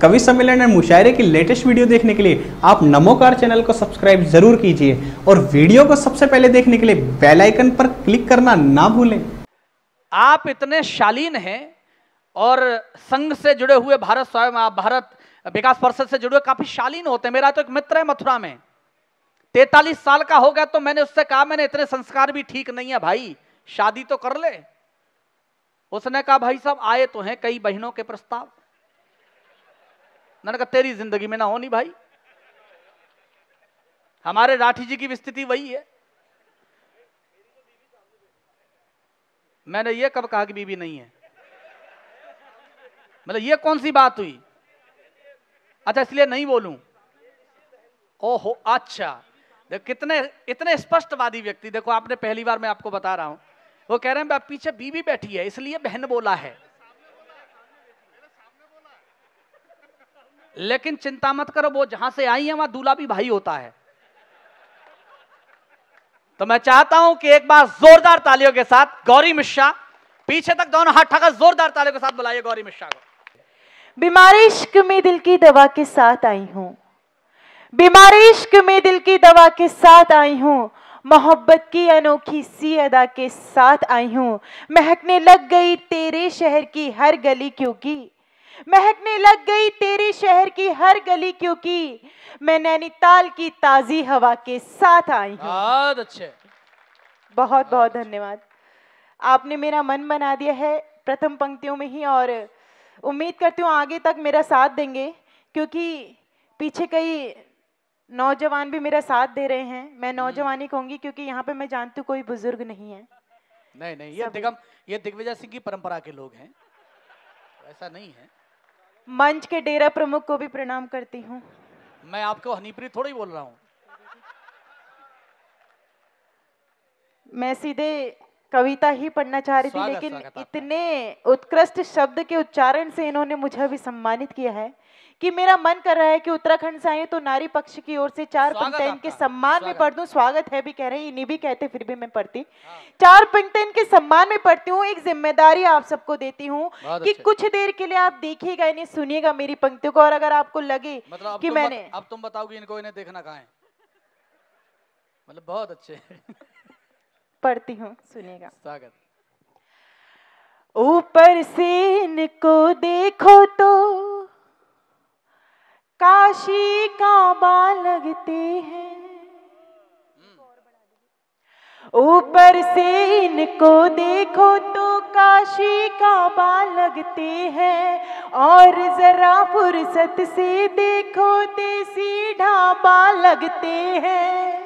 कवि सम्मेलन और मुशायरे की लेटेस्ट वीडियो देखने के लिए आप नमोकार चैनल को सब्सक्राइब जरूर कीजिए और वीडियो को सबसे पहले देखने के लिए बेल आइकन पर क्लिक करना ना भूलें। आप इतने शालीन हैं और संघ से जुड़े हुए भारत विकास परिषद से जुड़े हुए काफी शालीन होते हैं। मेरा तो एक मित्र है मथुरा में, 43 साल का हो गया, तो मैंने उससे कहा मैंने इतने संस्कार भी ठीक नहीं है भाई, शादी तो कर ले। उसने कहा भाई साहब आए तो हैं कई बहनों के प्रस्ताव। मैंने कहा तेरी जिंदगी में ना हो नहीं भाई, हमारे राठी जी की स्थिति वही है। मैंने ये कब कहा कि बीवी नहीं है? मतलब ये कौन सी बात हुई? अच्छा इसलिए नहीं बोलूं। ओहो अच्छा, देखो कितने इतने स्पष्टवादी व्यक्ति। देखो आपने पहली बार मैं आपको बता रहा हूं, वो कह रहे हैं पीछे बीवी बैठी है इसलिए बहन बोला है। लेकिन चिंता मत करो, वो जहां से आई है वहां दूल्हा भी भाई होता है। तो मैं चाहता हूं कि एक बार जोरदार तालियों के साथ गौरी मिश्रा, पीछे तक दोनों हाथ उठाकर जोरदार तालियों के साथ बुलाइए गौरी मिश्रा को। बीमारी इश्क में दिल की दवा के साथ आई हूं, बीमारी इश्क में दिल की दवा के साथ आई हूं, मोहब्बत की अनोखी सी अदा के साथ आई हूं। महकने लग गई तेरे शहर की हर गली क्योंकि, महकने लग गई तेरे शहर की हर गली क्योंकि मैं नैनीताल की ताजी हवा के साथ आई हूं। बहुत अच्छे, बहुत बहुत धन्यवाद। आपने मेरा मन बना दिया है प्रथम पंक्तियों में ही, और उम्मीद करती हूँ आगे तक मेरा साथ देंगे, क्योंकि पीछे कई नौजवान भी मेरा साथ दे रहे हैं। मैं नौजवानी कहूंगी क्योंकि यहाँ पे मैं जानती हूँ कोई बुजुर्ग नहीं है। नहीं नहीं, ये दिग्विजय सिंह की परंपरा के लोग हैं, ऐसा नहीं है। मंच के डेरा प्रमुख को भी प्रणाम करती हूँ। मैं आपको हनीप्रीत थोड़ा ही बोल रहा हूँ। मैं सीधे कविता ही पढ़ना चाह रही थी, लेकिन इतने उत्कृष्ट शब्द के उच्चारण से इन्होंने मुझे भी सम्मानित किया है कि मेरा मन कर रहा है कि उत्तराखंड से आए तो नारी पक्ष की ओर से 4 पंक्तियां इनके सम्मान में पढ़ दूं। स्वागत है भी कह रहे हैं, इन्हीं भी कहते, फिर भी मैं पढ़ती। 4 पंक्तियां इनके सम्मान में पढ़ती हूँ। एक जिम्मेदारी आप सबको देती हूँ कि कुछ देर के लिए आप देखिएगा, इन्हें सुनिएगा मेरी पंक्तियों को, और अगर आपको लगे कि मैंने अब तुम बताओगे इनको इन्हें देखना कहाँ है। मतलब बहुत अच्छे पढ़ती हूँ, सुनिएगा। स्वागत। ऊपर से इनको देखो तो काशी काबा लगते हैं, ऊपर से इनको देखो तो काशी काबा लगते हैं, और जरा फुर्सत से देखो देसी ढाबा लगते हैं।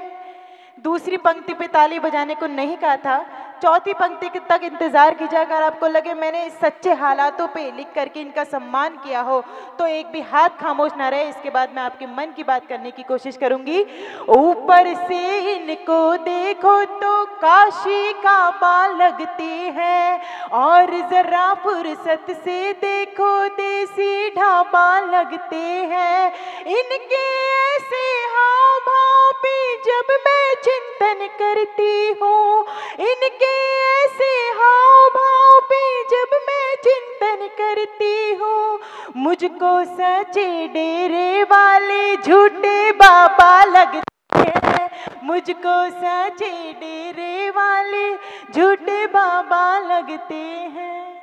दूसरी पंक्ति पे ताली बजाने को नहीं कहा था, चौथी पंक्ति तक इंतजार कीजिए। अगर आपको लगे मैंने सच्चे हालातों पे लिख करके इनका सम्मान किया हो तो एक भी हाथ खामोश ना रहे। इसके बाद मैं आपके मन की बात करने की कोशिश करूंगी। ऊपर से इनको देखो तो काशी काबा लगते हैं, और जरा फुर्सत से देखो देसी ढाबा लगते हैं। इनके ऐसे हाव भाव पे जब मैं चिंतन करती हूँ, इनके ऐसे हाव भाव पे जब मैं चिंतन करती हूँ, मुझको सच्चे डेरे वाले झूठे बाबा लगते हैं, मुझको सच्चे डेरे वाले झूठे बाबा लगते हैं।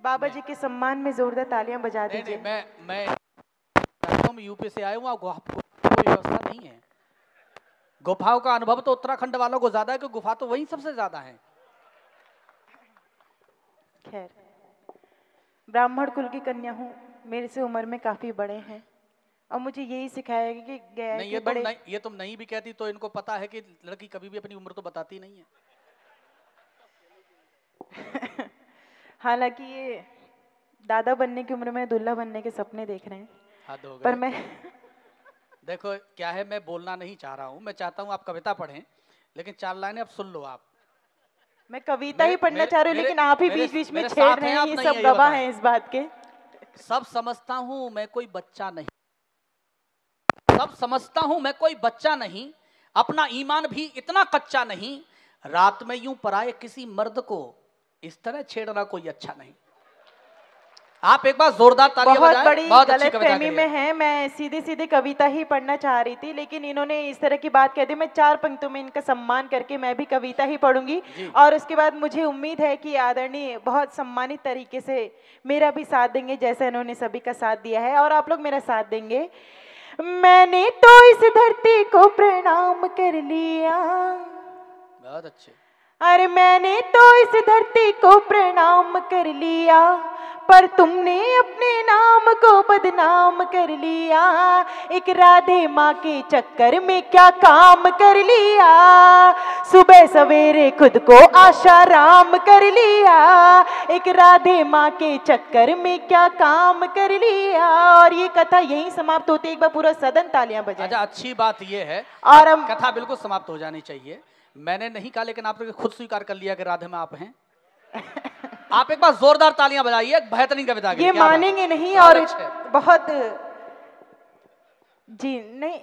बाबा जी के सम्मान में जोरदार तालियां बजा दीजिए। मैं यूपी से आया हूँ, कोई व्यवस्था नहीं है। गुफाओं का अनुभव तो उत्तराखंड वालों को ज्यादा है, क्योंकि गुफा तो वहीं सबसे ज्यादा है। खैर, ब्राह्मण कुल की कन्या हूँ, मेरे से उम्र में काफी बड़े हैं, और मुझे यही सिखाया गया कि गया नहीं, ये तुम नहीं भी कहती तो इनको पता है कि लड़की कभी भी अपनी उम्र तो बताती नहीं है। हालांकि ये दादा बनने की उम्र में दूल्हा बनने के सपने देख रहे हैं, पर मैं देखो क्या है, मैं बोलना नहीं चाह रहा हूँ, मैं चाहता हूँ आप कविता पढ़ें, लेकिन 4 लाइनें अब सुन लो आप। मैं कविता ही पढ़ना चाह रही हूँ, लेकिन आप ही बीच बीच में छेड़ रहे हैं, ये सब गवाह हैं इस बात के। सब समझता हूँ मैं कोई बच्चा नहीं, सब समझता हूँ मैं कोई बच्चा नहीं, अपना ईमान भी इतना कच्चा नहीं, रात में यूं पराए किसी मर्द को इस तरह छेड़ना कोई अच्छा नहीं। आप एक बार जोरदार तालियां बहुत बजाएं। बड़ी बहुत अच्छी कविता गलतफहमी करी में है। है। मैं सीधी सीधी कविता ही पढ़ना चाह रही थी, लेकिन इन्होंने इस तरह की बात कह दी। मैं 4 पंक्तियों में इनका सम्मान करके मैं भी कविता ही पढ़ूंगी, जी। और उसके बाद मुझे उम्मीद है कि आदरणीय बहुत सम्मानित तरीके से मेरा भी साथ देंगे, जैसे इन्होंने सभी का साथ दिया है, और आप लोग मेरा साथ देंगे। मैंने तो इस धरती को प्रणाम कर लिया, बहुत अच्छे। अरे मैंने तो इस धरती को प्रणाम कर लिया, पर तुमने अपने नाम को बदनाम कर लिया। एक राधे माँ के चक्कर में क्या काम कर लिया, सुबह सवेरे खुद को आशाराम कर लिया। एक राधे माँ के चक्कर में क्या काम कर लिया। और ये कथा यहीं समाप्त होती है। एक बार पूरा सदन तालियां बजाए। अच्छा, अच्छी बात ये है, और हम कथा बिल्कुल समाप्त हो जानी चाहिए। मैंने नहीं कहा, लेकिन आपने खुद स्वीकार कर लिया कि राधे में आप हैं। आप एक बार जोरदार तालियां बजाइए, बेहतरीन कविता की। ये मानेंगे नहीं, बहुत और अच्छे। बहुत जी नहीं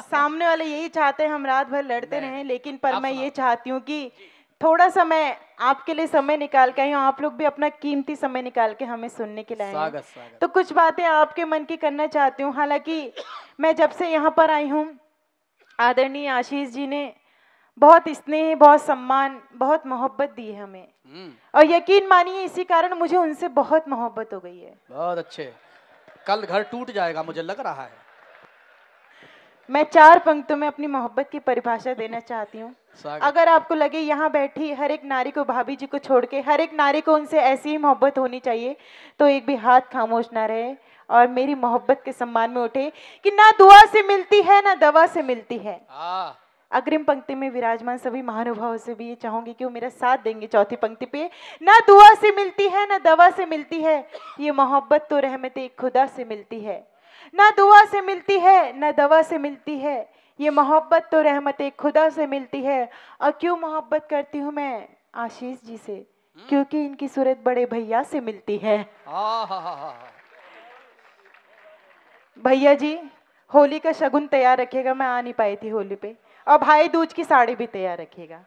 सामने वाले यही चाहते हैं हम रात भर लड़ते रहें, लेकिन पर आप मैं सुनाओ। ये चाहती हूँ कि थोड़ा सा मैं आपके लिए समय निकाल के आई हूँ। आप लोग भी अपना कीमती समय निकाल के हमें सुनने के लिए आए हैं। स्वागत स्वागत। तो कुछ बातें आपके मन की करना चाहती हूँ। हालांकि मैं जब से यहाँ पर आई हूँ, आदरणीय आशीष जी ने बहुत स्नेह, बहुत सम्मान, बहुत मोहब्बत दी है हमें, और यकीन मानिए इसी कारण मुझे उनसे बहुत मोहब्बत हो गई है। बहुत अच्छे। कल घर टूट जाएगा मुझे लग रहा है। मैं 4 पंक्तियों में अपनी मोहब्बत की परिभाषा देना चाहती हूँ। स्वागत। अगर आपको लगे यहाँ बैठी हर एक नारी को, भाभी जी को छोड़ के हर एक नारी को उनसे ऐसी ही मोहब्बत होनी चाहिए, तो एक भी हाथ खामोश ना रहे और मेरी मोहब्बत के सम्मान में उठे कि ना दुआ से मिलती है ना दवा से मिलती है। अग्रिम पंक्ति में विराजमान सभी महानुभावों से भी ये चाहूंगी कि वो मेरा साथ देंगे। चौथी पंक्ति पे, ना दुआ से मिलती है ना दवा से मिलती है, ये मोहब्बत तो रहमते खुदा से मिलती है। ना दुआ से मिलती है ना दवा से मिलती है, ये मोहब्बत तो रहमते खुदा से मिलती है। और क्यों मोहब्बत करती हूँ मैं आशीष जी से, क्योंकि इनकी सूरत बड़े भैया से मिलती है। भैया जी होली का शगुन तैयार रखिएगा, मैं आ नहीं पाई थी होली पे, और भाई दूज की साड़ी भी तैयार रखिएगा।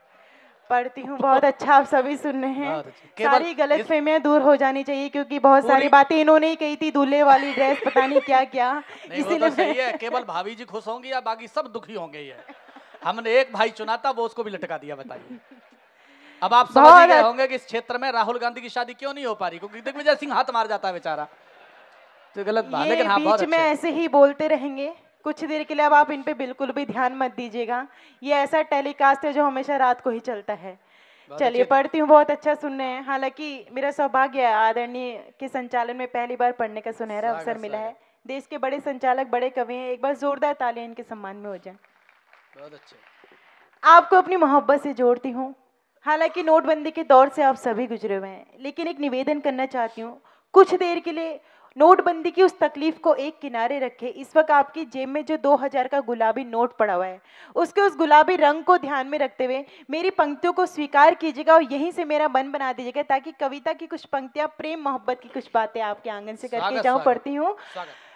पढ़ती हूँ, बहुत अच्छा आप सभी सुन रहे हैं। सारी गलतफहमियां दूर हो जानी चाहिए, क्योंकि बहुत सारी बातें इन्होंने ही कही थी, दूल्हे वाली ड्रेस पता नहीं क्या क्या। इसीलिए सही है, केवल भाभी जी खुश होंगी या बाकी सब दुखी होंगे। ये हमने एक भाई चुना था, वो उसको भी लटका दिया। बताइए, अब आप समझ ही गए होंगे कि इस क्षेत्र में राहुल गांधी की शादी क्यों नहीं हो पा रही, क्योंकि दिग्विजय सिंह हाथ मार जाता है बेचारा। तो गलत बात, लेकिन हाँ बहुत बीच में ऐसे ही बोलते रहेंगे कुछ देर के लिए। अब आप इन पे बिल्कुल भी ध्यान मत दीजिएगा, ये ऐसा टेलीकास्ट है जो हमेशा रात को ही चलता है। चलिए पढ़ती हूँ, बहुत अच्छा सुन रहे हैं। हालांकि मेरा सौभाग्य है आदरणीय के संचालन में पहली बार पढ़ने का सुनहरा अवसर मिला है। देश के बड़े संचालक, बड़े कवि हैं, एक बार जोरदार तालियां इनके सम्मान में हो जाए। बहुत अच्छे। आपको अपनी मोहब्बत से जोड़ती हूँ। हालांकि नोटबंदी के दौर से आप सभी गुजरे हुए हैं, लेकिन एक निवेदन करना चाहती हूँ, कुछ देर के लिए नोटबंदी की उस तकलीफ को एक किनारे रखे। इस वक्त आपकी जेब में जो 2000 का गुलाबी नोट पड़ा हुआ है, उसके उस गुलाबी रंग को ध्यान में रखते हुए मेरी पंक्तियों को स्वीकार कीजिएगा और यहीं से मेरा मन बना दीजिएगा, ताकि कविता की कुछ पंक्तियां, प्रेम मोहब्बत की कुछ बातें आपके आंगन से करके जाऊं। पढ़ती हूँ।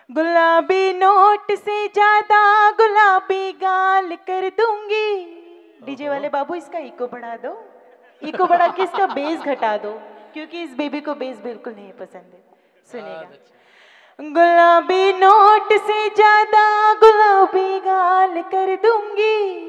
गुलाबी नोट से ज्यादा गुलाबी गाल कर दूंगी। डीजे वाले बाबू इसका इको बढ़ा दो, इको बढ़ा के इसका बेस घटा दो, क्योंकि इस बेबी को बेस बिल्कुल नहीं पसंद है। सुनेगा। गुलाबी नोट से ज्यादा गुलाबी गाल कर दूंगी,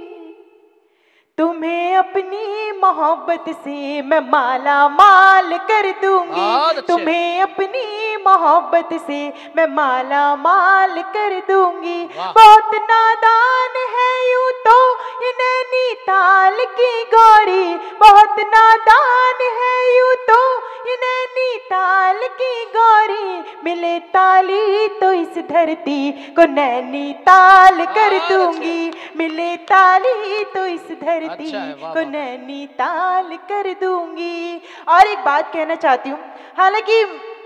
तुम्हें अपनी मोहब्बत से मैं माला माल कर दूंगी। तुम्हें अपनी मोहब्बत से मैं माला माल कर दूंगी। बहुत नादान है यूं तो ये नैनीताल की गौरी, बहुत नादान है यूं तो ये नैनीताल की गौरी। मिले ताली तो इस धरती को नैनीताल कर दूंगी। मिले ताली तो इस धरती को नैनीताल कर दूंगी। और एक बात कहना चाहती हूँ, हालांकि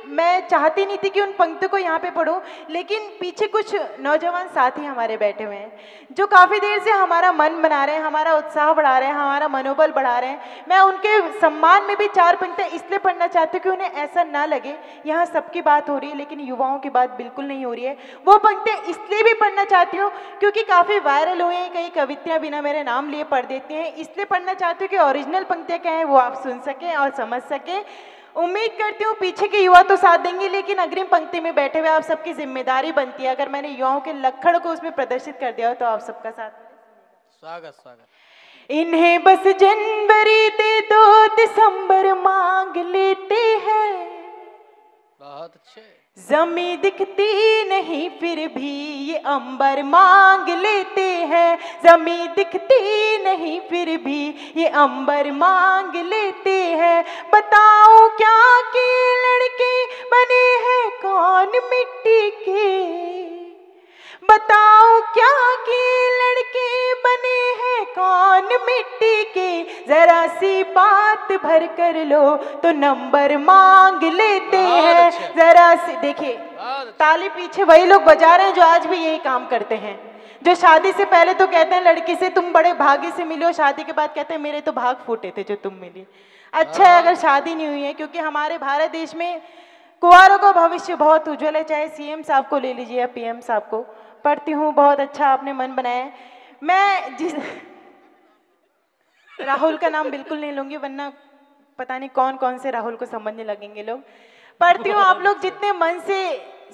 मैं चाहती नहीं थी कि उन पंक्तियों को यहाँ पे पढूं, लेकिन पीछे कुछ नौजवान साथी हमारे बैठे हुए हैं जो काफ़ी देर से हमारा मन बना रहे हैं, हमारा उत्साह बढ़ा रहे हैं, हमारा मनोबल बढ़ा रहे हैं। मैं उनके सम्मान में भी 4 पंक्तियाँ इसलिए पढ़ना चाहती हूँ कि उन्हें ऐसा ना लगे यहाँ सबकी बात हो रही है लेकिन युवाओं की बात बिल्कुल नहीं हो रही है। वो पंक्तियाँ इसलिए भी पढ़ना चाहती हूँ क्योंकि काफ़ी वायरल हुए हैं, कई कविताएँ बिना मेरे नाम लिए पढ़ देती हैं, इसलिए पढ़ना चाहती हूँ कि ओरिजिनल पंक्तियाँ क्या हैं वो आप सुन सकें और समझ सकें। उम्मीद करती हूँ पीछे के युवा तो साथ देंगे, लेकिन अग्रिम पंक्ति में बैठे हुए आप सबकी जिम्मेदारी बनती है, अगर मैंने युवाओं के लक्षण को उसमें प्रदर्शित कर दिया हो तो आप सबका साथ। स्वागत स्वागत। इन्हें बस जनवरी दे दो, दिसंबर मांग लेते हैं। बहुत अच्छे। जमी दिखती नहीं फिर भी ये अंबर मांग लेते हैं। जमी दिखती नहीं फिर भी ये अंबर मांग लेते हैं। बताओ क्या कि लड़के बने हैं कौन मिट्टी के। बताओ क्या कि लड़के बने हैं कौन मिट्टी के। जरा सी बात भर कर लो तो नंबर मांग लेते हैं। जरा सी देखिए, ताली पीछे वही लोग बजा रहे हैं जो आज भी यही काम करते हैं, जो शादी से पहले तो कहते हैं लड़की से तुम बड़े भाग्य से मिले हो, शादी के बाद कहते हैं मेरे तो भाग फूटे थे जो तुम मिली। अच्छा है अगर शादी नहीं हुई है, क्योंकि हमारे भारत देश में कुंवारों का भविष्य बहुत उज्जवल है। चाहे सीएम साहब को ले लीजिए या पीएम साहब को। पढ़ती हूँ, बहुत अच्छा आपने मन बनाया है। मैं जिस राहुल का नाम बिल्कुल नहीं लूंगी, वरना पता नहीं कौन कौन से राहुल को समझने लगेंगे लोग। पढ़ती हूँ, आप लोग जितने मन से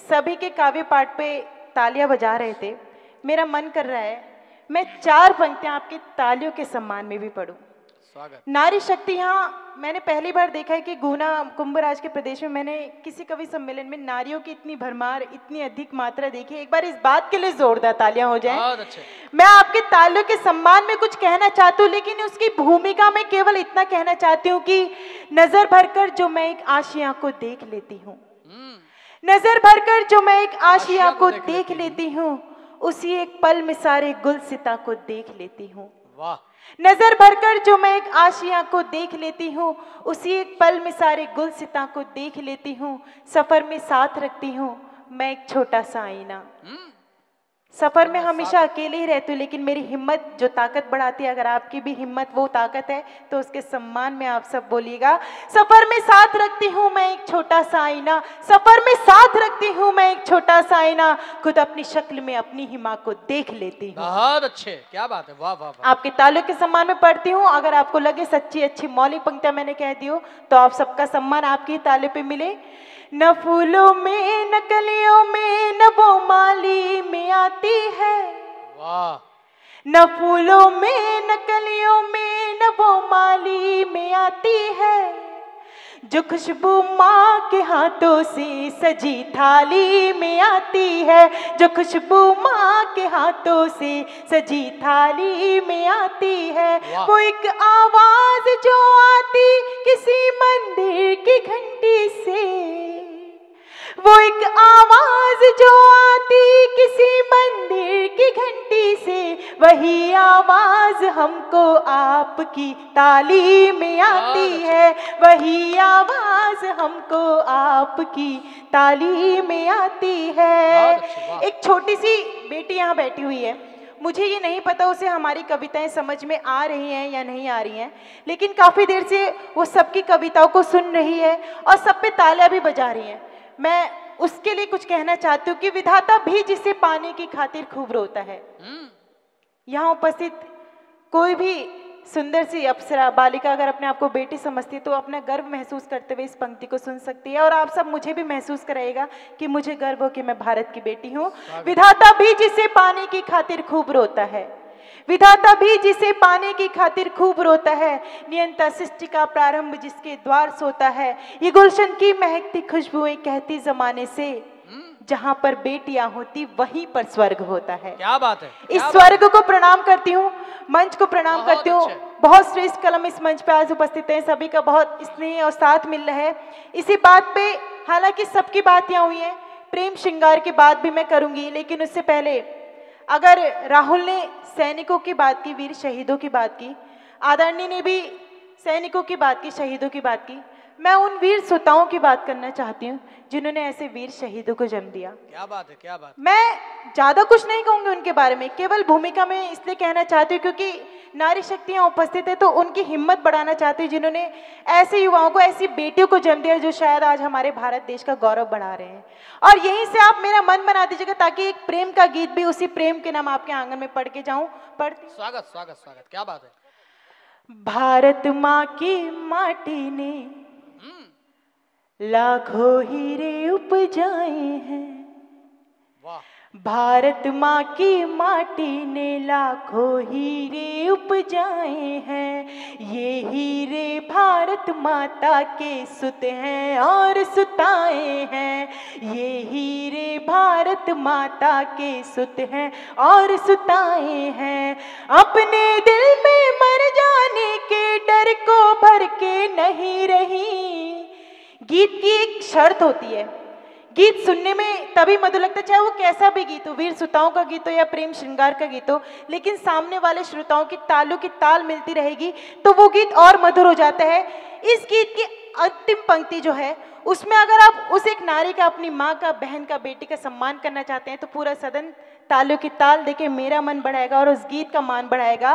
सभी के काव्य पाठ पे तालियां बजा रहे थे, मेरा मन कर रहा है मैं 4 पंक्तियां आपके तालियों के सम्मान में भी पढ़ूं। स्वागत। नारी शक्ति, यहाँ मैंने पहली बार देखा है कि गुना कुंभराज के प्रदेश में मैंने किसी कवि सम्मेलन में नारियों की इतनी भरमार, इतनी अधिक मात्रा देखी। एक बार इस बात के लिए जोरदार तालियां हो जाएं। बहुत अच्छे। मैं आपके तालियों के सम्मान में कुछ कहना चाहती हूँ, लेकिन उसकी भूमिका में केवल इतना कहना चाहती हूँ कि नजर भरकर जो मैं एक आशिया को देख लेती हूँ, नजर भरकर जो मैं एक आशिया को देख लेती हूँ, उसी एक पल में सारे गुलसिता को देख लेती हूँ। वाह। नजर भरकर जो मैं एक आशिया को देख लेती हूँ, उसी एक पल में सारे गुलसिता को देख लेती हूँ। सफर में साथ रखती हूँ मैं एक छोटा सा आईना। सफर में हमेशा अकेले ही रहती हूँ, लेकिन मेरी हिम्मत जो ताकत बढ़ाती है, अगर आपकी भी हिम्मत वो ताकत है तो उसके सम्मान में आप सब बोलिएगा। सफर में साथ रखती हूँ मैं एक छोटा सा आईना। सफर में साथ रखती हूँ मैं एक छोटा सा आईना। खुद अपनी शक्ल में अपनी ही माँ को देख लेती हूँ। बहुत अच्छे, क्या बात है, वाह वाह वाह। आपके ताल्लुक के सम्मान में पढ़ती हूँ। अगर आपको लगे सच्ची अच्छी मौलिक पंक्तियां मैंने कह दी हो तो आप सबका सम्मान आपके ही ताले पे मिले। न फूलों में न कलियों में न वो माली में आती है। वाह। न फूलों में न कलियों में न वो माली में आती है। जो खुशबू माँ के हाथों से सजी थाली में आती है। जो खुशबू माँ के हाथों से सजी थाली में आती है। वो एक आवाज जो आती किसी मंदिर की घंटी से। वो एक आवाज जो आती किसी मंदिर की घंटी से। वही आवाज हमको आपकी ताली में आती है। वही आवाज हमको आपकी ताली में आती है। एक छोटी सी बेटी यहाँ बैठी हुई है, मुझे ये नहीं पता उसे हमारी कविताएं समझ में आ रही हैं या नहीं आ रही हैं, लेकिन काफ़ी देर से वो सबकी कविताओं को सुन रही है और सब पे तालियां भी बजा रही हैं। मैं उसके लिए कुछ कहना चाहती हूँ कि विधाता भी जिसे पाने की खातिर खूब रोता है। यहाँ उपस्थित कोई भी सुंदर सी अप्सरा बालिका अगर अपने आप को बेटी समझती है तो अपना गर्व महसूस करते हुए इस पंक्ति को सुन सकती है, और आप सब मुझे भी महसूस कराएगा कि मुझे गर्व हो कि मैं भारत की बेटी हूँ। विधाता भी जिसे पाने की खातिर खूब रोता है। विधाता भी जिसे पाने की खातिर खूब रोता है। नियंता सृष्टि का प्रारंभ जिसके द्वार सोता है। ये गुलशन की महकती खुशबुएं कहती जमाने से, जहां पर बेटियां होती वहीं पर स्वर्ग होता है। क्या बात है। इस स्वर्ग को प्रणाम करती हूँ, मंच को प्रणाम करती हूँ। बहुत श्रेष्ठ कलम इस मंच पे आज उपस्थित हैं, सभी का बहुत स्नेह और साथ मिल रहा है। इसी बात पे हालांकि सबकी बात यहाँ हुई है, प्रेम श्रृंगार की बात भी मैं करूंगी, लेकिन उससे पहले अगर राहुल ने सैनिकों की बात की, वीर शहीदों की बात की, आदरणीय ने भी सैनिकों की बात की, शहीदों की बात की, मैं उन वीर सुताओं की बात करना चाहती हूँ जिन्होंने ऐसे वीर शहीदों को जन्म दिया। क्या बात है, क्या बात। मैं ज्यादा कुछ नहीं कहूंगी उनके बारे में, केवल भूमिका में इसलिए कहना चाहती हूँ क्योंकि नारी शक्तियाँ उपस्थित है तो उनकी हिम्मत बढ़ाना चाहती हूँ जिन्होंने ऐसे युवाओं को, ऐसी बेटियों को जन्म दिया जो शायद आज हमारे भारत देश का गौरव बढ़ा रहे हैं। और यहीं से आप मेरा मन बना दीजिएगा ताकि एक प्रेम का गीत भी उसी प्रेम के नाम आपके आंगन में पढ़ के जाऊं। पढ़ती। स्वागत स्वागत स्वागत, क्या बात है। भारत माँ की माटी ने लाखों हीरे उपजाए हैं, वाह। भारत माँ की माटी ने लाखों हीरे उपजाए हैं। ये हीरे भारत माता के सुत हैं और सुताए हैं। ये हीरे भारत माता के सुत हैं और सुताए हैं। अपने दिल में मर जाने के डर को भर के नहीं रही। गीत की एक शर्त होती है, गीत सुनने में तभी मधुर लगता है, चाहे वो कैसा भी गीत हो, वीर सुताओं का गीत हो या प्रेम श्रृंगार का गीत हो, लेकिन सामने वाले श्रोताओं की तालों की ताल मिलती रहेगी तो वो गीत और मधुर हो जाता है। इस गीत की अंतिम पंक्ति जो है उसमें अगर आप उस एक नारी का, अपनी माँ का, बहन का, बेटी का सम्मान करना चाहते हैं तो पूरा सदन तालियों की ताल देके मेरा मन बढ़ाएगा और उस गीत का मान बढ़ाएगा।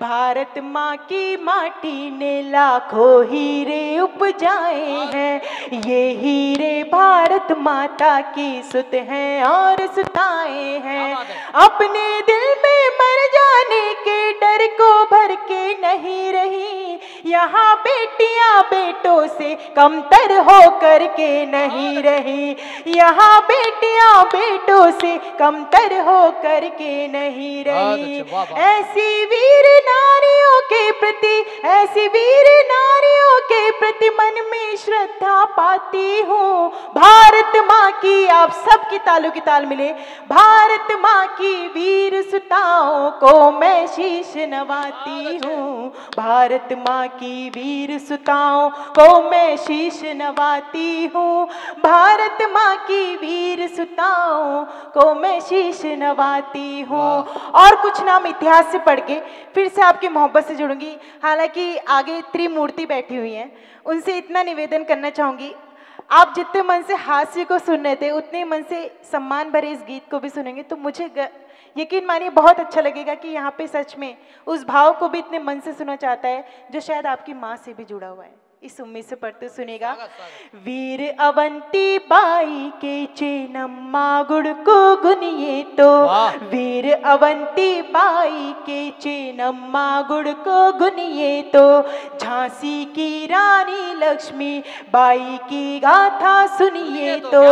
भारत माँ की माटी ने लाखों हीरे उपजाए हैं। ये हीरे भारत माता की सुत हैं और सुताए हैं। अपने दिल में मर जाने के डर को भर के नहीं रही। यहाँ बेटियां बेटों से कमतर हो कर के नहीं रही। यहाँ बेटियां बेटों से कमतर हो कर के नहीं रही। ऐसी वीर नारियों के प्रति, ऐसी वीर नारियों के प्रति मन में श्रद्धा पाती हूँ। भारत माँ की, आप सबकी तालों की ताल मिले, भारत माँ की वीर सुताओं को मैं शीश नवाती हूँ। भारत माँ की वीर सुताओं को मैं शीश नवाती हूँ। भारत माँ की वीर सुताओं को मैं शीश नवाती हूँ। और कुछ नाम इतिहास से पढ़ के फिर से आपकी मोहब्बत से जुड़ूंगी। हालांकि आगे त्रिमूर्ति बैठी हुई हैं, उनसे इतना निवेदन करना चाहूंगी, आप जितने मन से हास्य को सुन रहे थे उतने मन से सम्मान भरे इस गीत को भी सुनेंगे तो मुझे यकीन मानिए बहुत अच्छा लगेगा कि यहाँ पे सच में उस भाव को भी इतने मन से सुना चाहता है जो शायद आपकी माँ से भी जुड़ा हुआ है। इस उम्मीद से पढ़ते सुनेगा। वीर अवंती बाई के चेनम्मा गुड़ को गुनिए तो, वीर अवंती बाई के चेनम्मा गुड़ को गुनिए तो, झांसी की रानी लक्ष्मी बाई की गाथा सुनिए तो,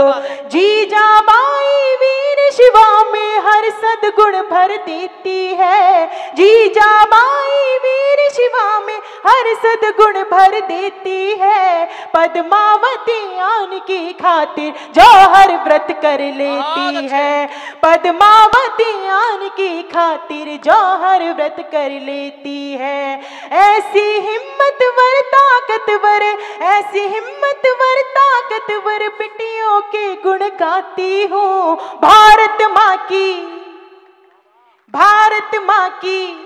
जीजाबाई वीर शिवा में हर सद्गुण भर देती है। जीजाबाई वीर शिवा में हर सद्गुण भर देती है। पद्मावती आन की खातिर जौहर व्रत कर लेती है। पद्मावती आन की खातिर जौहर व्रत कर लेती है। ऐसी हिम्मतवर ताकतवर, ऐसी हिम्मतवर ताकतवर बेटियों के गुण गाती हूँ। भारत माँ की, भारत माँ की,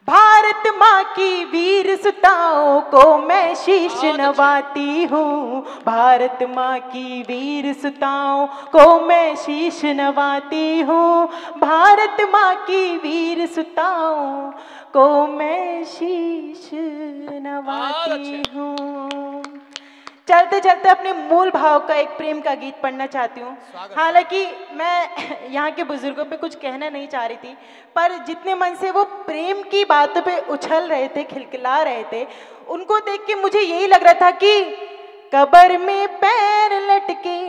भारत माँ की वीर सुताओं को मैं शीश नवाती हूँ। भारत माँ की वीर सुताओं को मैं शीश नवाती हूँ। भारत माँ की वीर सुताओं को मैं शीश नवाती हूँ। चलते चलते अपने मूल भाव का एक प्रेम का गीत पढ़ना चाहती हूँ। हालांकि मैं यहाँ के बुजुर्गों पे कुछ कहना नहीं चाह रही थी, पर जितने मन से वो प्रेम की बातों पे उछल रहे थे, खिलखिला रहे थे, उनको देख के मुझे यही लग रहा था कि कब्र में पैर लटके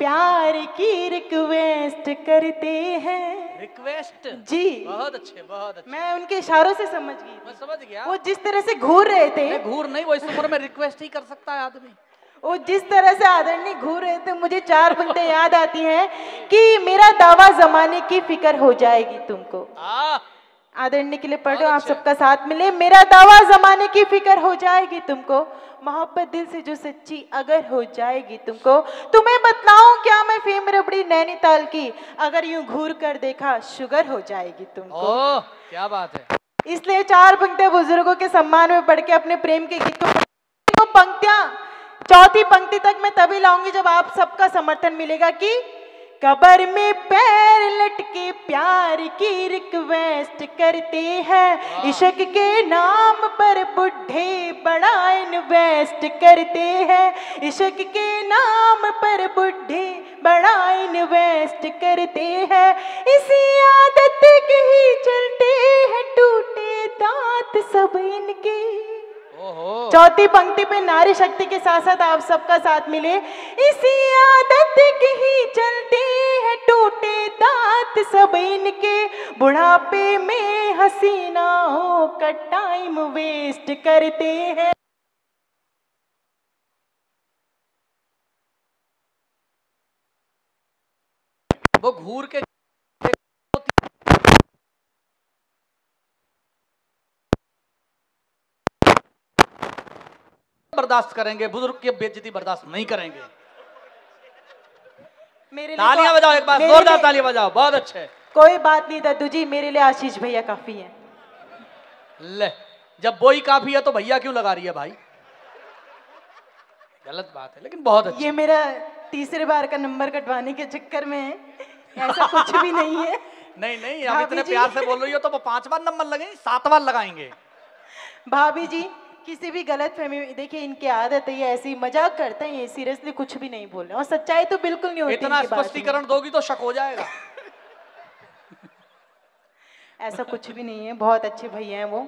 प्यार की रिक्वेस्ट करते हैं। रिक्वेस्ट जी, बहुत अच्छे, बहुत अच्छे। मैं उनके इशारों से समझ गई। मैं समझ गया। वो जिस तरह से घूर रहे थे, घूर नहीं, वो इस उम्र में रिक्वेस्ट ही कर सकता है आदमी। वो जिस तरह से आदरणीय घूर रहे थे, मुझे चार पंक्तियां याद आती हैं कि मेरा दावा जमाने की फिक्र हो जाएगी तुमको। आदरणीय के लिए पढ़ो, आप सबका साथ मिले। मेरा दावा जमाने की फिक्र हो जाएगी तुमको, मोहब्बत दिल से जो सच्ची अगर हो जाएगी तुमको। तुम्हें बतलाऊं क्या मैं फेम रबड़ी नैनीताल की, अगर यूं घूर कर देखा शुगर हो जाएगी तुमको। क्या बात है। इसलिए चार पंक्तियां बुजुर्गों के सम्मान में पढ़ के अपने प्रेम के गीत को पंक्तियां चौथी पंक्ति तक मैं तभी लाऊंगी जब आप सबका समर्थन मिलेगा कि कब्र में पैर लटके प्यार की रिक्वेस्ट करते हैं। इश्क के नाम पर बुढ़े बड़ा इन्वेस्ट करते हैं। इश्क के नाम पर बुढ़े बड़ा इन्वेस्ट करते हैं। इसी आदत के ही चलते हैं टूटे दांत सब इनके। ओहो। चौथी पंक्ति पे नारी शक्ति के साथ साथ आप सबका साथ मिले। इसी आदत की ही चलती है टूटे दांत सब इनके, बुढ़ापे में हसीनाओं का टाइम वेस्ट करते हैं। वो घूर के बर्दाश्त करेंगे, बुजुर्ग की बेइज्जती बर्दाश्त नहीं करेंगे। मेरे लिए तालियां बजाओ एक बार, जोरदार तालियां बजाओ, बहुत अच्छे। कोई बात नहीं दद्दू जी, मेरे लिए आशीष भैया काफी है। ले, जब वो ही काफी है तो भैया क्यों लगा रही है भाई? गलत बात है, लेकिन बहुत अच्छी। ये मेरा तीसरे बार का नंबर कटवाने के चक्कर में है, ऐसा कुछ भी नहीं है। नहीं नहीं, आप इतने प्यार से बोल रही हो तो वो 5 बार नंबर लगेंगे, 7 बार लगाएंगे। भाभी जी किसी भी गलत फहमी, देखिए इनकी आदत है, ये ऐसी मजाक करते हैं, ये सीरियसली कुछ भी नहीं बोल रहे और सच्चाई तो बिल्कुल नहीं होती। इतना स्पष्टीकरण दोगी तो शक हो जाएगा। ऐसा कुछ भी नहीं है, बहुत अच्छे भैया हैं वो।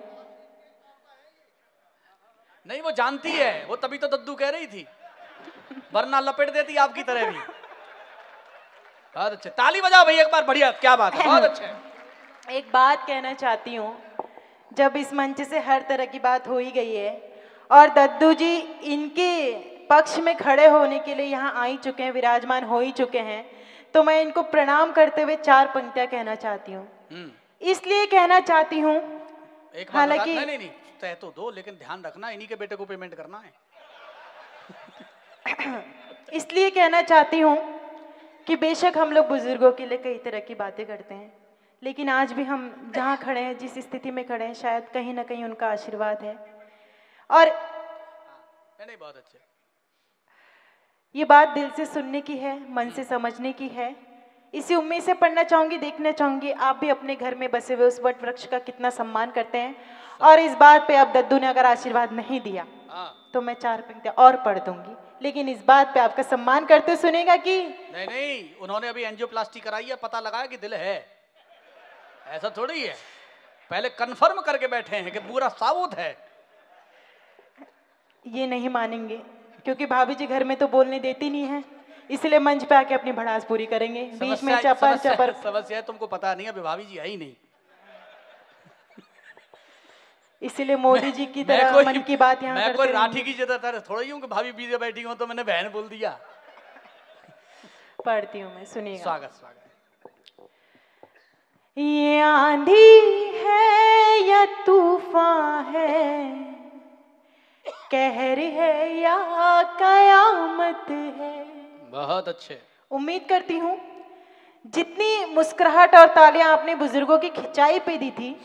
नहीं, वो जानती है, वो तभी तो दद्दू कह रही थी, वरना लपेट देती आपकी तरह भी। बहुत अच्छे, ताली बजाओ भैया एक बार, बढ़िया, क्या बात है, बहुत अच्छे। एक बात कहना चाहती हूँ, जब इस मंच से हर तरह की बात हो ही गई है और दद्दू जी इनके पक्ष में खड़े होने के लिए यहाँ आ ही चुके हैं, विराजमान हो ही चुके हैं, तो मैं इनको प्रणाम करते हुए 4 पंक्तियां कहना चाहती हूँ। इसलिए कहना चाहती हूँ, हालांकि नहीं तय तो दो, लेकिन ध्यान रखना इन्हीं के बेटे को पेमेंट करना है। इसलिए कहना चाहती हूँ कि बेशक हम लोग बुजुर्गों के लिए कई तरह की बातें करते हैं, लेकिन आज भी हम जहाँ खड़े हैं, जिस स्थिति में खड़े हैं, शायद कहीं ना कहीं उनका आशीर्वाद है। और नहीं, बहुत अच्छे। ये बात दिल से सुनने की है, मन से समझने की है। इसी उम्मीद से पढ़ना चाहूंगी, देखना चाहूंगी आप भी अपने घर में बसे हुए उस वट वृक्ष का कितना सम्मान करते हैं। और इस बात पे अब दद्दू ने अगर आशीर्वाद नहीं दिया तो मैं 4 पंक्तियां और पढ़ दूंगी, लेकिन इस बात पे आपका सम्मान करते सुनेगा कि नहीं, उन्होंने अभी एंजियोप्लास्टी कराई है, पता लगाया कि दिल है, ऐसा थोड़ी है, पहले कंफर्म करके बैठे हैं कि पूरा साबुत है। ये नहीं मानेंगे क्योंकि भाभी जी घर में तो बोलने देती नहीं है, इसलिए मंच पे आके अपनी भड़ास पूरी करेंगे। बीच में चपर समस्या है, तुमको पता नहीं, अभी भाभी जी है ही नहीं, इसीलिए मोदी जी की तरह मन की बात यहाँ मैं कोई राठी की ज्यादातर थोड़ी हूँ कि भाभी बीजे बैठी हूँ तो मैंने बहन बोल दिया। पढ़ती हूँ मैं, सुनिएगा। स्वागत। ये आंधी है या तूफान है, कहर है या कयामत है। बहुत अच्छे। उम्मीद करती हूँ जितनी मुस्कुराहट और तालियां आपने बुजुर्गों की खिंचाई पे दी थी,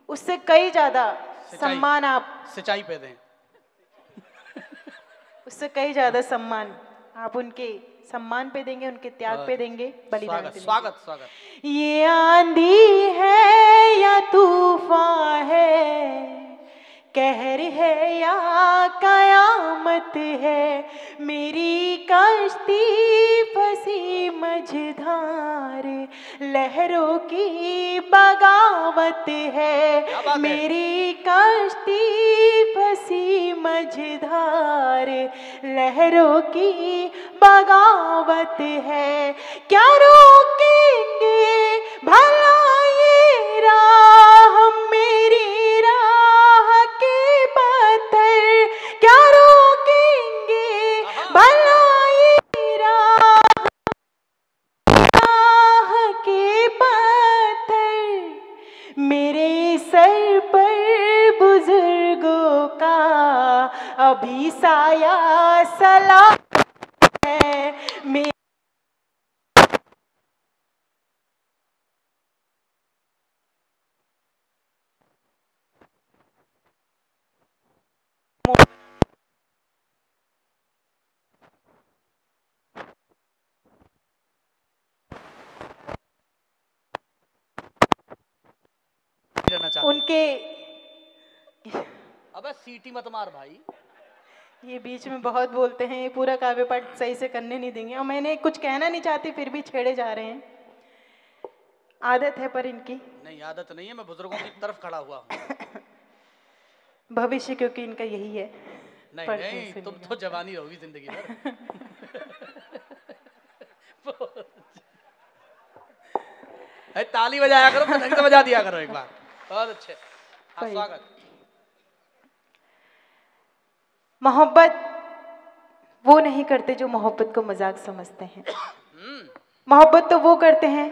उससे कई ज्यादा सम्मान आप सिंचाई पे दें, उससे कई ज्यादा सम्मान आप उनके सम्मान पे देंगे, उनके त्याग पे देंगे, बलिदान पे देंगे। स्वागत। ये आंधी है या तूफान है, कहर है या कयामत है, मेरी कश्ती फंसी मझधार, लहरों की बगावत है, मेरी कश्ती फंसी मझधार, लहरों की बगावत है, क्या रोकेंगे भला ये राह, मेरी राह के पत्थर, क्या रोकेंगे भला ये राह के पत्थर, मेरे सर पर बुजुर्गों का अभी साया सलाम है। उनके अबे सीटी मत मार भाई, ये बीच में बहुत बोलते हैं, ये पूरा काव्य पाठ सही से करने नहीं देंगे और मैंने कुछ कहना नहीं चाहती फिर भी छेड़े जा रहे हैं। आदत है पर इनकी नहीं, आदत नहीं है, मैं बुजुर्गों की तरफ खड़ा हुआ हूँ। भविष्य क्योंकि इनका यही है। नहीं पढ़ते नहीं, तुम सुनेगा। तो जवानी रहोगी जिंदगी भर। अरे ताली बजाया करो, ढंग से बजा दिया करो एक बार। बहुत अच्छे। हाँ, सही। स्वागत। मोहब्बत वो नहीं करते जो मोहब्बत को मजाक समझते हैं। मोहब्बत तो वो करते हैं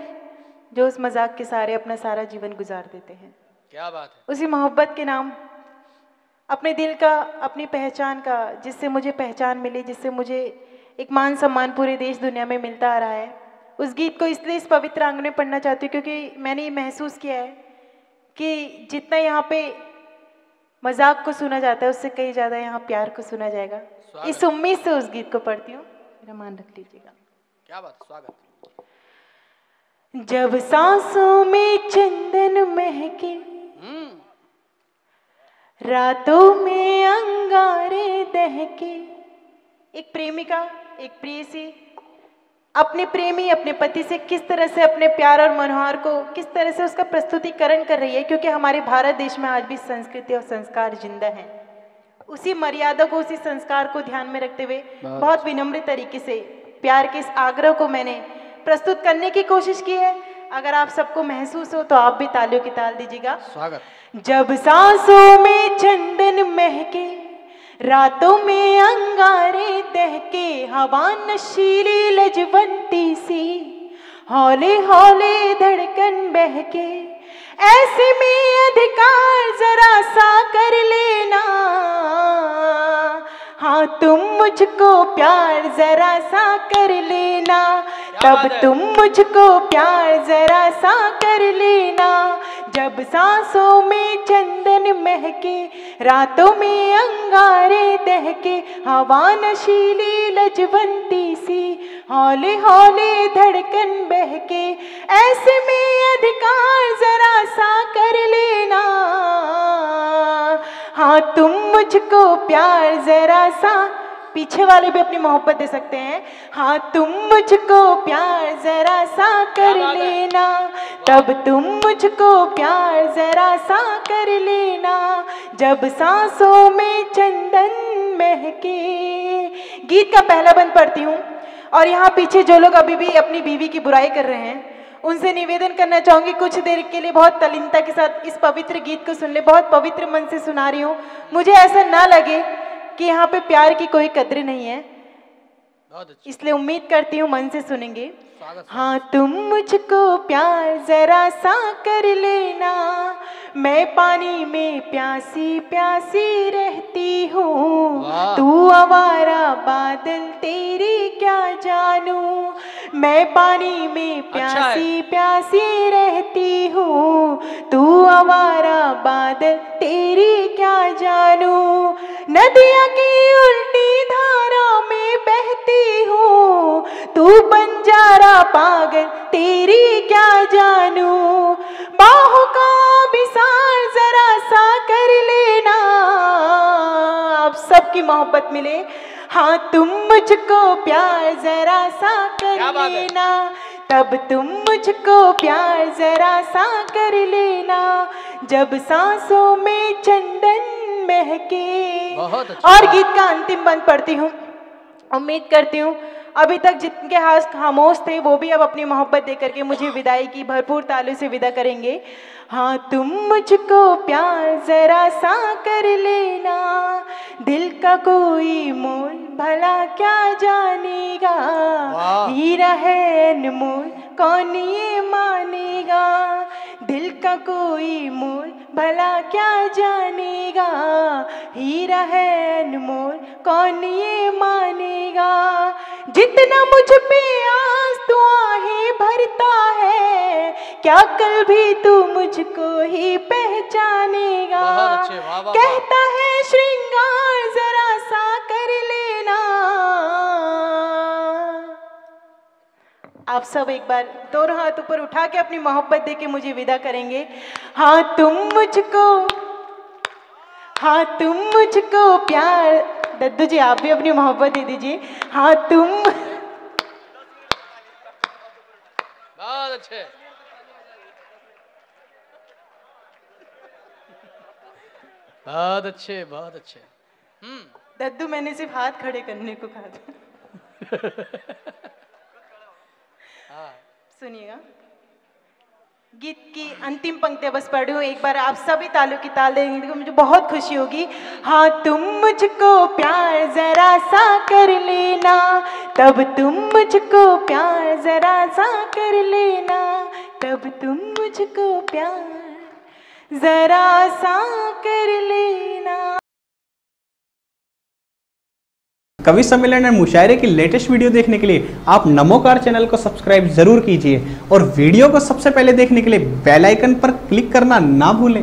जो उस मजाक के सारे अपना सारा जीवन गुजार देते हैं। क्या बात है। उसी मोहब्बत के नाम अपने दिल का, अपनी पहचान का, जिससे मुझे पहचान मिली, जिससे मुझे एक मान सम्मान पूरे देश दुनिया में मिलता आ रहा है, उस गीत को इसलिए इस पवित्र आंगन में पढ़ना चाहती हूँ क्योंकि मैंने ये महसूस किया है कि जितना यहाँ पे मजाक को सुना जाता है उससे कहीं ज़्यादा यहाँ प्यार को सुना जाएगा। इस उम्मीद से उस गीत को पढ़ती हूँ, मेरा मान रख लीजिएगा। क्या बात, स्वागत। जब सांसों में चंदन महके, रातों में अंगारे दहके। एक प्रेमिका, एक प्रेयसी अपने प्रेमी, अपने पति से किस तरह से अपने प्यार और मनोहार को किस तरह से उसका प्रस्तुतिकरण कर रही है, क्योंकि हमारे भारत देश में आज भी संस्कृति और संस्कार जिंदा है। उसी मर्यादा को, उसी संस्कार को ध्यान में रखते हुए बहुत विनम्र तरीके से प्यार के इस आग्रह को मैंने प्रस्तुत करने की कोशिश की है। अगर आप सबको महसूस हो तो आप भी तालियों की ताल दीजिएगा। स्वागत। जब सांसों में चंदन महके, रातों में अंगारे दहके, हवा नशीली लजवंती सी, हौले हौले धड़कन बहके, ऐसे में अधिकार जरा सा कर लेना, हाँ तुम मुझको प्यार जरा सा कर लेना, तब तुम मुझको प्यार जरा सा कर लेना। जब सांसों में चंदन महके, रातों में अंगारे दहके, हवा नशीली लजवंती सी, हौले हौले धड़कन बहके, ऐसे में अधिकार जरा सा कर लेना, हाँ तुम मुझको प्यार जरा सा। पीछे वाले भी अपनी मोहब्बत दे सकते हैं। हाँ तुम मुझको प्यार जरा सा कर लेना, तब तुम मुझको प्यार जरा सा कर लेना। जब सांसों में चंदन महके। गीत का पहला बंद पढ़ती हूँ और यहाँ पीछे जो लोग अभी भी अपनी बीवी की बुराई कर रहे हैं उनसे निवेदन करना चाहूंगी कुछ देर के लिए बहुत तल्लीनता के साथ इस पवित्र गीत को सुन ले। बहुत पवित्र मन से सुना रही हूँ, मुझे ऐसा ना लगे कि यहाँ पे प्यार की कोई कद्र नहीं है, इसलिए उम्मीद करती हूँ मन से सुनेंगे। हाँ तुम मुझको प्यार जरा सा कर लेना, मैं पानी में प्यासी प्यासी रहती हूँ, तू आवारा बादल तेरी क्या जानूं, मैं पानी में प्यासी प्यासी रहती हूँ, तू आवारा बादल तेरी क्या जानूं, नदिया की उल्टी धारा में बहती हूँ, तू बंजारा पागल तेरी क्या जानूं, बाहों का विसार जरा सा कर लेना। आप सबकी मोहब्बत मिले। हाँ तुम मुझको प्यार जरा सा कर लेना, तब तुम मुझको प्यार जरा सा कर लेना। जब सांसों में चंदन महके। और गीत का अंतिम बंद पढ़ती हूँ। उम्मीद करती हूँ अभी तक जिनके हाथ खामोश थे वो भी अब अपनी मोहब्बत देकर के मुझे विदाई की भरपूर तालियों से विदा करेंगे। हाँ तुम मुझको प्यार जरा सा कर लेना, दिल का कोई मोल भला क्या जानेगा, हीरा है अनमोल कौन ये मानेगा, दिल का कोई मोल भला क्या जानेगा, हीरा है अनमोल कौन ये मानेगा, जितना मुझ पे आस तू आहें भरता है, क्या कल भी तू मुझको ही पहचानेगा, कहता है श्रृंगार जरा सा कर लेना। आप सब एक बार दोनों हाथ ऊपर उठा के अपनी मोहब्बत दे के मुझे विदा करेंगे। हाँ तुम मुझको प्यार। दद्दू जी आप भी अपनी मोहब्बत दे दीजिए। हाँ तुम। बहुत अच्छे। बहुत अच्छे, बहुत अच्छे। दद्दू, मैंने सिर्फ हाथ खड़े करने को कहा था। सुनिएगा, गीत की अंतिम पंक्तियां बस पढ़ी हूँ, एक बार आप सभी तालों की ताल देंगे तो मुझे बहुत खुशी होगी। हाँ, तुम मुझको प्यार जरा सा कर लेना, तब तुम मुझको प्यार जरा सा कर लेना, तब तुम मुझको प्यार जरा सा कर लेना। कवि सम्मेलन और मुशायरे की लेटेस्ट वीडियो देखने के लिए आप नमोकार चैनल को सब्सक्राइब जरूर कीजिए और वीडियो को सबसे पहले देखने के लिए बेल आइकन पर क्लिक करना ना भूलें।